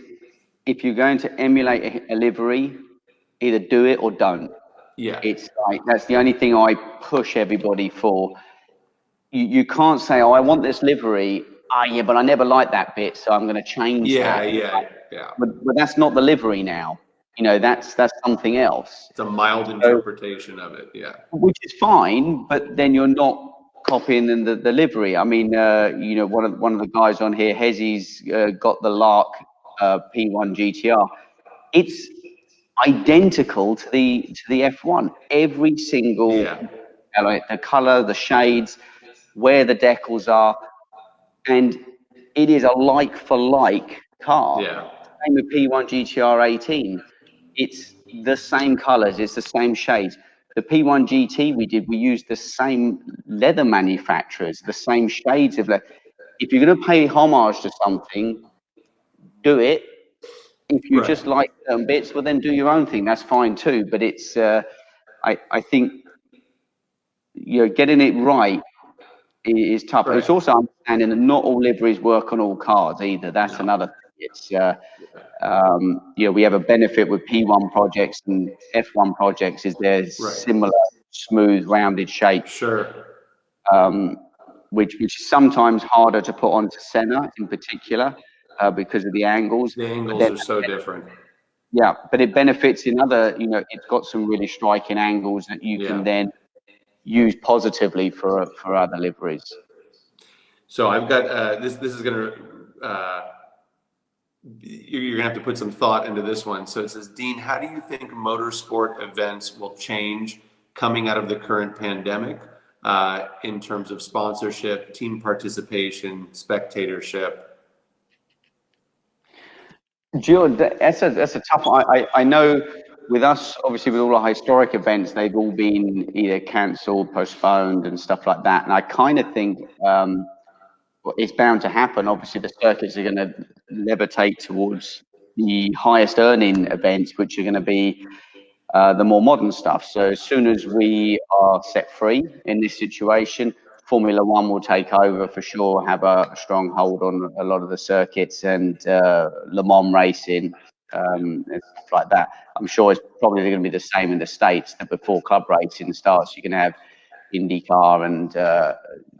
if you're going to emulate a livery, either do it or don't. Yeah. It's like that's the only thing I push everybody for. You can't say, "Oh, I want this livery." Ah, yeah, but I never liked that bit, so I'm going to change Yeah. that. Yeah. Yeah. But that's not the livery now. You know, that's something else. It's a mild So, interpretation of it. Yeah. which is fine, but then you're not copying the livery. I mean, you know, one of the guys on here, Hezzy's got the Lark P1 GTR. It's identical to the F1. Every single, Yeah. like the color, the shades, where the decals are, and it is a like for like car. Yeah. Same with P1 GTR 18. It's the same colors, it's the same shades. The P1 GT we used the same leather manufacturers, the same shades of leather. If you're going to pay homage to something, do it. If you Right. just like certain bits, well, then do your own thing. That's fine too. But it's, I think, you know, getting it right is tough. Right. It's also understanding that not all liveries work on all cars either. That's No. another thing. It's, you know, we have a benefit with P1 projects and F1 projects is there's Right. similar smooth rounded shapes, Sure. which is sometimes harder to put onto Senna in particular because of the angles. The But angles then, are so different. yeah, but it benefits in other, you know, it's got some really striking angles that you can Yeah. then use positively for other liveries. So I've got this. This is gonna. You're gonna have to put some thought into this one. So it says, Dean, how do you think motorsport events will change coming out of the current pandemic in terms of sponsorship, team participation, spectatorship? Gio, that's a tough one. I know with us, obviously, with all our historic events, they've all been either cancelled, postponed, and stuff like that. And I kind of think it's bound to happen. Obviously, the circuits are going to levitate towards the highest earning events, which are going to be the more modern stuff. So as soon as we are set free in this situation, Formula One will take over for sure, have a strong hold on a lot of the circuits and Le Mans racing and stuff like that. I'm sure it's probably going to be the same in the States that before club racing starts, you can have IndyCar and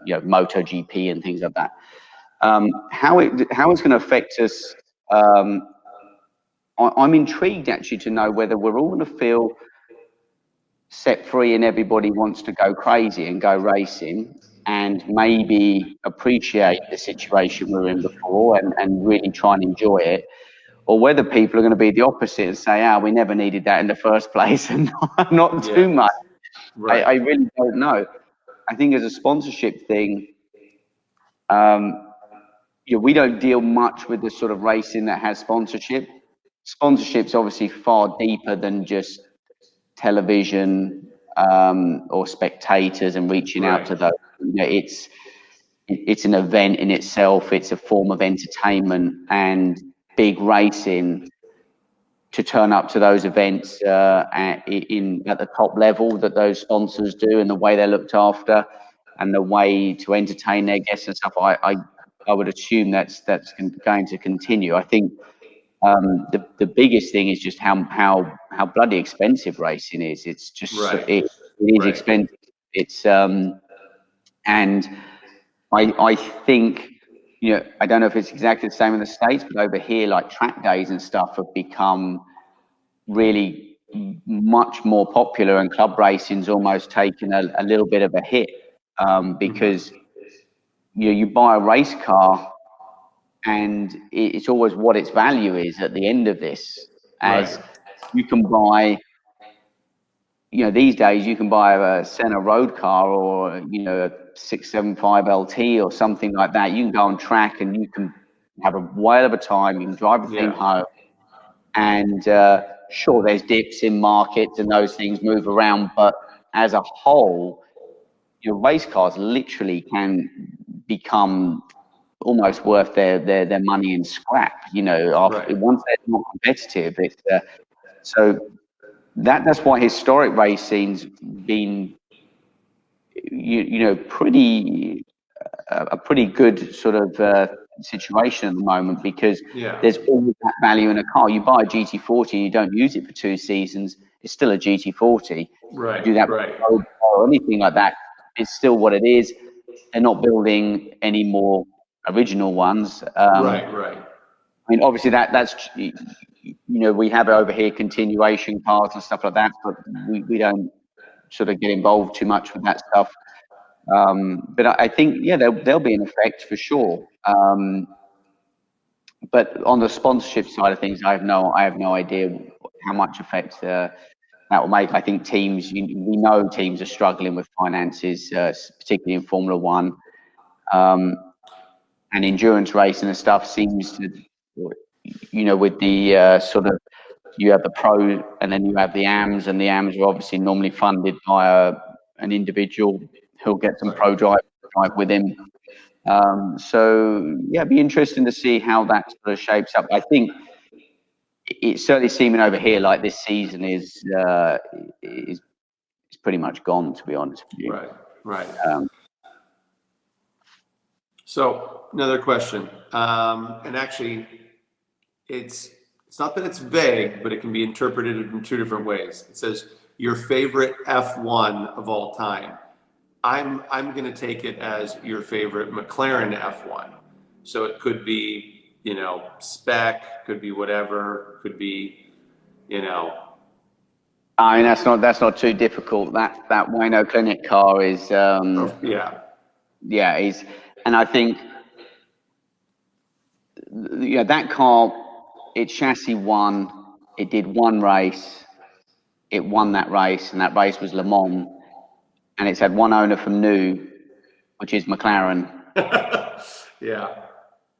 you know, MotoGP and things like that. How it's going to affect us, I'm intrigued actually to know whether we're all going to feel set free and everybody wants to go crazy and go racing and maybe appreciate the situation we were in before and really try and enjoy it, or whether people are going to be the opposite and say, we never needed that in the first place and not too Yeah. much. Right. I really don't know. I think as a sponsorship thing, yeah, we don't deal much with the sort of racing that has sponsorship. Sponsorship's obviously far deeper than just television or spectators and reaching out Right. to those. You know, it's an event in itself. It's a form of entertainment and big racing to turn up to those events at the top level that those sponsors do and the way they're looked after and the way to entertain their guests and stuff. I would assume that's going to continue. I think the biggest thing is just how bloody expensive racing is. It's just Right. it is Right. expensive. It's and I think, you know, I don't know if it's exactly the same in the States, but over here, like track days and stuff have become really much more popular, and club racing's almost taken a little bit of a hit because you buy a race car and it's always what its value is at the end of this, Right. as you can buy you know, these days you can buy a Senna road car or, you know, a 675 LT or something like that. You can go on track and you can have a whale of a time. You can drive the thing home. And sure, there's dips in markets and those things move around. But as a whole, your race cars literally can become almost worth their money in scrap. You know, after, once they're not competitive, it's so that's why historic racing's been, you know, a pretty good sort of situation at the moment, because there's always that value in a car. You buy a GT40, you don't use it for 2 seasons, it's still a GT40. You do that or anything like that, it's still what it is. They're not building any more original ones. I mean, obviously that's, you know, we have over here continuation cars and stuff like that, but we don't sort of get involved too much with that stuff. But I think, yeah, there'll be an effect for sure. But on the sponsorship side of things, I have no idea how much effect that will make. I think teams, we know teams are struggling with finances, particularly in Formula One, and endurance racing and stuff seems to, you know, with the sort of, you have the pro and then you have the AMs, and the AMs are obviously normally funded by an individual who'll get some pro drive with him. So yeah, it'd be interesting to see how that sort of shapes up. I think it's certainly seeming over here like this season is pretty much gone, to be honest with you. Right. So another question, and actually, it's not that it's vague, but it can be interpreted in 2 different ways. It says your favorite F1 of all time. I'm going to take it as your favorite McLaren F1. So it could be, you know, spec, could be whatever, could be, you know. I mean, that's not too difficult. That Wayno Clinic car is and I think, you know, that car, its chassis won. It did 1 race. It won that race, and that race was Le Mans. And it's had 1 owner from new, which is McLaren.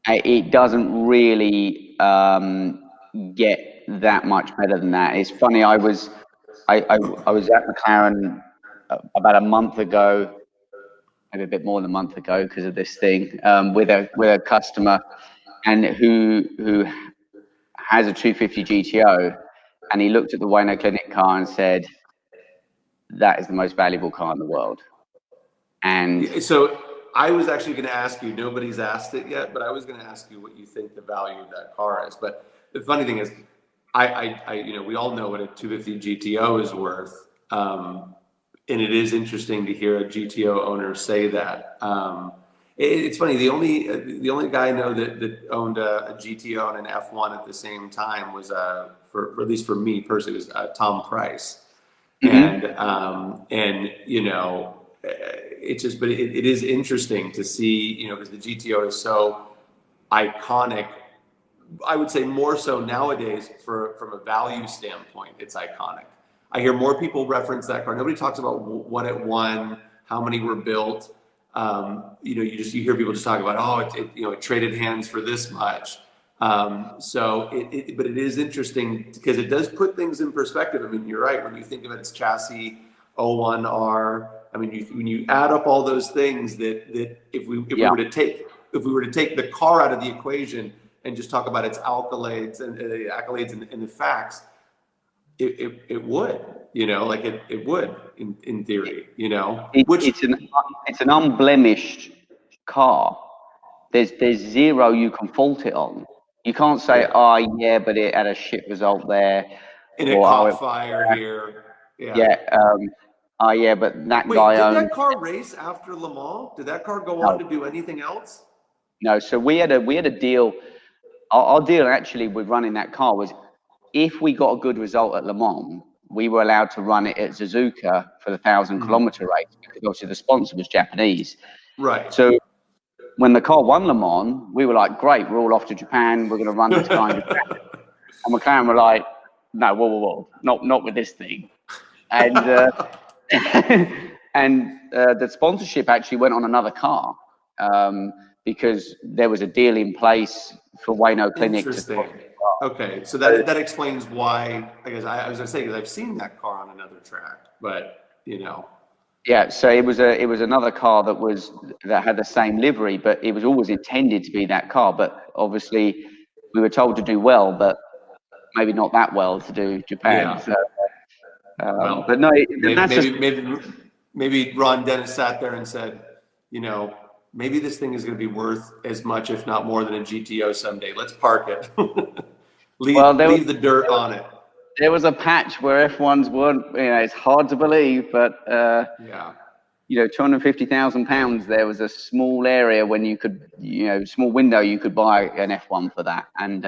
It doesn't really get that much better than that. It's funny. I was at McLaren about a month ago, maybe a bit more than a month ago, because of this thing, with a customer, and who has a 250 GTO, and he looked at the Wayno Clinic car and said, "That is the most valuable car in the world." And so I was actually going to ask you, nobody's asked it yet, but I was going to ask you what you think the value of that car is. But the funny thing is, I you know, we all know what a 250 GTO is worth. And it is interesting to hear a GTO owner say that. It's funny. The only guy I know that owned a GTO and an F1 at the same time was, for at least for me personally, was Tom Price. And you know, it's just, but it is interesting to see, you know, because the GTO is so iconic. I would say more so nowadays from a value standpoint, it's iconic. I hear more people reference that car. Nobody talks about what it won, how many were built. You know, you hear people just talk about, oh, you know, it traded hands for this much. So but it is interesting because it does put things in perspective. I mean, you're right. When you think of its chassis, 01R, I mean, when you add up all those things that if we were to take the car out of the equation and just talk about its accolades and the facts, it would, you know, like it would in theory, you know. It's an unblemished car. There's zero you can fault it on. You can't say, oh yeah, but it had a shit result there, and it caught fire here. Oh yeah, but that guy owned. Did that car race after Le Mans? Did that car go on to do anything else? No. So we had a deal. Our deal actually with running that car was, if we got a good result at Le Mans, we were allowed to run it at Suzuka for the 1,000-kilometer race, because obviously the sponsor was Japanese. Right. So when the car won Le Mans, we were like, great, we're all off to Japan. We're going to run this car in Japan. And McLaren were like, no, whoa, not with this thing. and the sponsorship actually went on another car because there was a deal in place for Wayno Clinic. Interesting. Okay, so that explains why. I guess I was gonna say, because I've seen that car on another track, but you know. Yeah, so it was another car that had the same livery, but it was always intended to be that car. But obviously, we were told to do well, but maybe not that well to do Japan. Yeah. So, Well, but no, maybe Ron Dennis sat there and said, you know, maybe this thing is going to be worth as much, if not more, than a GTO someday. Let's park it. leave the dirt on it. There was a patch where F1s weren't. It's hard to believe, but yeah. £250,000. There was a small area when you could, small window you could buy an F1 for that, and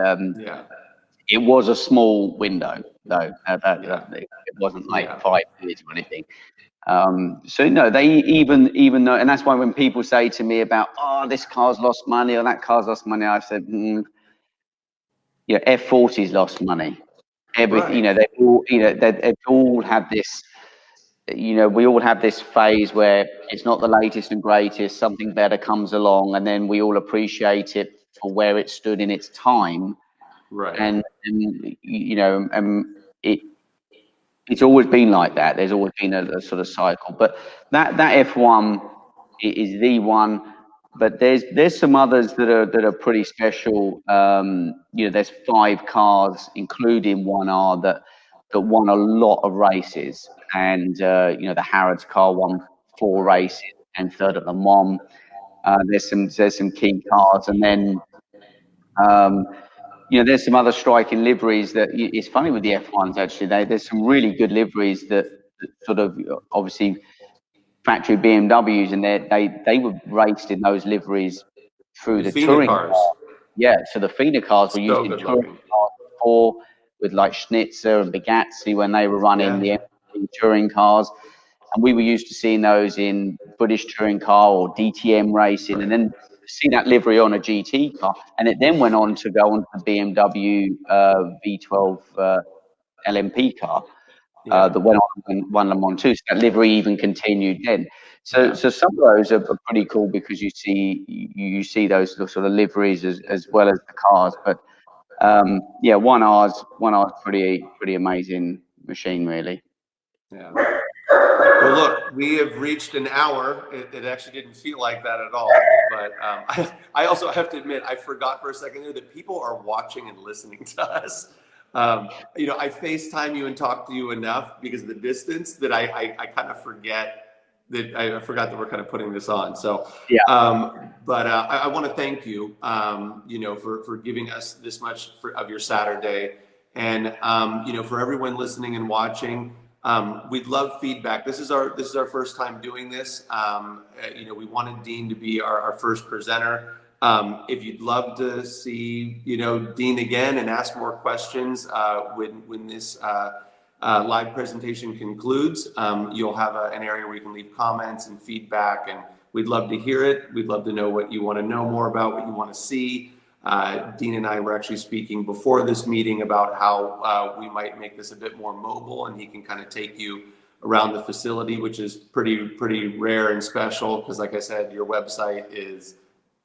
it was a small window though. It wasn't like 5 years or anything. So no, they even though, and that's why when people say to me about, oh, this car's lost money or that car's lost money, I've said, F40's lost money. Everything, right. they've all had this. We all have this phase where it's not the latest and greatest, something better comes along, and then we all appreciate it for where it stood in its time. Right. And it's always been like that. There's always been a sort of cycle. But that F1 is the one. But there's some others that are pretty special. There's 5 cars, including 1R, that won a lot of races. And the Harrods car won 4 races and 3rd at Le Mans. There's some key cars, and then there's some other striking liveries that it's funny with the F1s actually. There's some really good liveries that sort of obviously factory BMWs, and they were raced in those liveries through the touring cars. Yeah, so the FINA cars were used in touring cars before, with like Schnitzer and Bugatti when they were running the M3 touring cars, and we were used to seeing those in British touring car or DTM racing, and then see that livery on a GT car, and it then went on to go on the BMW V12 LMP car that went on and won Le Mans too. So that livery even continued then. So some of those are pretty cool because you see those sort of liveries as well as the cars. But 1R's pretty amazing machine, really. Yeah. Well, look, we have reached an hour. It actually didn't feel like that at all. But I also have to admit, I forgot for a second there that people are watching and listening to us. I FaceTime you and talk to you enough because of the distance that I kind of forget that I forgot that we're kind of putting this on. So, but I want to thank you, for giving us this much of your Saturday, and for everyone listening and watching. We'd love feedback. This is our first time doing this. We wanted Dean to be our first presenter. If you'd love to see, Dean again and ask more questions when this live presentation concludes, you'll have an area where you can leave comments and feedback, and we'd love to hear it. We'd love to know what you want to know more about, what you want to see. Dean and I were actually speaking before this meeting about how we might make this a bit more mobile, and he can kind of take you around the facility, which is pretty rare and special because, like I said, your website is,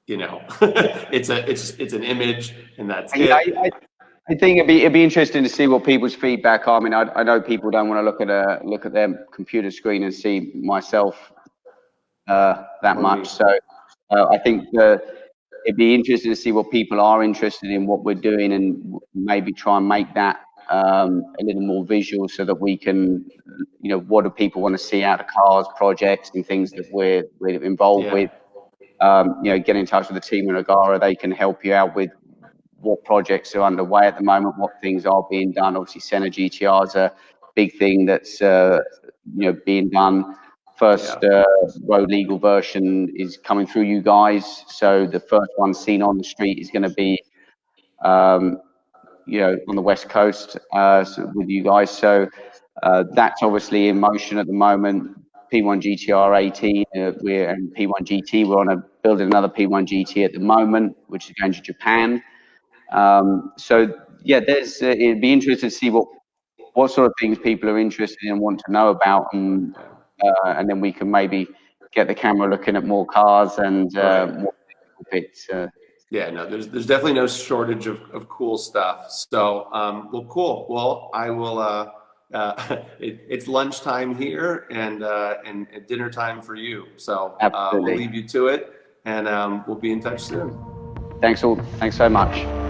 it's an image, and that's it. I think it'd be interesting to see what people's feedback are. I mean, I know people don't want to look at their computer screen and see myself that much. So I think it'd be interesting to see what people are interested in, what we're doing, and maybe try and make that a little more visual so that we can, what do people want to see out of cars, projects, and things that we're involved with. Get in touch with the team in Agara. They can help you out with what projects are underway at the moment, what things are being done. Obviously, Senna GTR is a big thing that's being don. First road legal version is coming through you guys. So the first one seen on the street is going to be, on the West Coast with you guys. So that's obviously in motion at the moment. P1 GTR 18, we're in P1 GT. We're building another P1 GT at the moment, which is going to Japan. It'd be interesting to see what what sort of things people are interested in and want to know about, and then we can maybe get the camera looking at more cars and more bits. Yeah, no, there's definitely no shortage of cool stuff. So, well, cool. Well, I will. It's lunchtime here and dinner time for you. So we'll Absolutely. leave you to it, and we'll be in touch soon. Thanks all. Thanks so much.